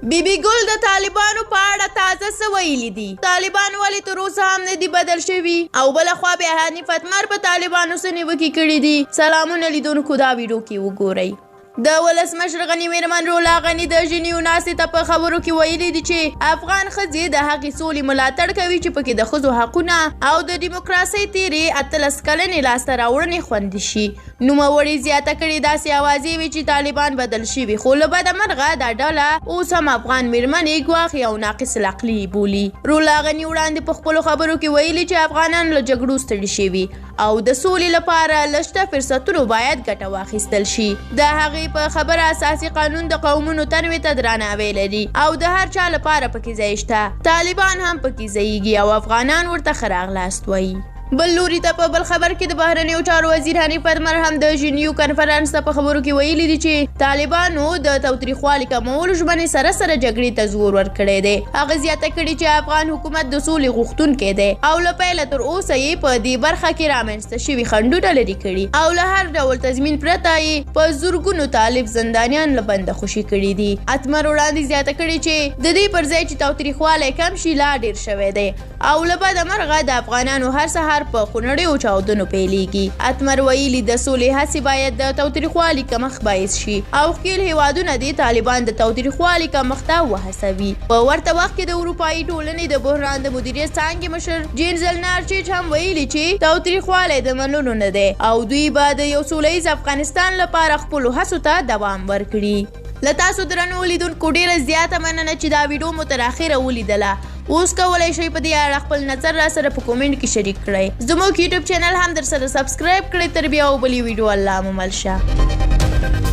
بیبي ګل د طالبانو په اړه تازه څه ویلي دي؟ طالبان ولې تر اوسه هم نه دي بدل شوي؟ او بله خوا بیا حنیف اتمر په طالبانو څه نیوکې کړي دي؟ سلامونه لیدونکو، دا ویډیو کې وګورئ. د ولسمشر غني میرمن رولا غني د ژنیو ناستې ته په خبرو کې ویلي دي چې افغان ښځې د هغې سولې ملاتړ کوي چې پکې د ښځو حقونه او د ډیموکراسۍ تیرې 18 کلنې لاسته راوړنې خوندي شي. نوموړي زیاته کړې داسې اوازې وي چې طالبان بدل شوي، خو له بده مرغه دا ډله اوس هم افغان میرمنې ګواښي او ناقص العقلي بولي. رولا غني وړاندې په خپلو خبرو کې ویلي چې افغانان له جګړو ستړي شوي او د سولې لپاره له شته فرصتونو باید ګټه واخیستل شي. د هغې په خبره اساسي قانون د قومونو تنوع ته درناوی لري او د هر چا لپاره پکې ځای شته. طالبان هم پکې ځایږي او افغانان ورته ښه راغلاست وایي. بل لوري ته په بل خبر کې د بهرنیو چارو وزیر حنیف اتمر هم د ژنیو کنفرانس ته په خبرو کې ویلي دي چې طالبانو د تاوتریخوالي کمولو ژمنې سره سره جګړې ته زور ورکړی دی. هغه زیاته کړي چې افغان حکومت د سولې غوښتونکی دی او له پیله تر اوسه یې په دې برخه کې رامنځته شوي خنډونه لرې کړي او له هر ډول تضمین پرته یې په زرګونو طالب زندانیان له بنده خوشي کړي دي. اتمر وړاندې زیاته کړي چې د دې پر ځای چې تاوتریخوالی کم شي لا ډېر شوی دی او له بده مرغه د افغانانو هر سهار په خونړیو چاودنو پیلیږي. اتمر ویلي د سولې هڅې باید د تاوتریخوالي کمښت باعث شي او ښکېل هیوادونه دې طالبان د تاوتریخوالي کمښت ته وهڅوي. په ورته وخت کې د اروپایي ټولنې د بحران د مدیریت څانګې مشر جین زلنارچیچ هم ویلي چې تاوتریخوالی د منلو نه دی او دوی به د یو سوله ییز افغانستان لپاره خپلو هڅو ته دوام ورکړي. له تاسو درنو لیدونکو ډېره زیاته مننه چې دا ویډیو مو تر اخره ولیدله. اوس کولی شئ په دې اړه خپل نظر را سره په کومنټ کې شریک کړئ. زموږ یوټیوب چینل هم در سره سبسکرایب کړئ. تر بیا او بلې ویډیو الله مو مل شه.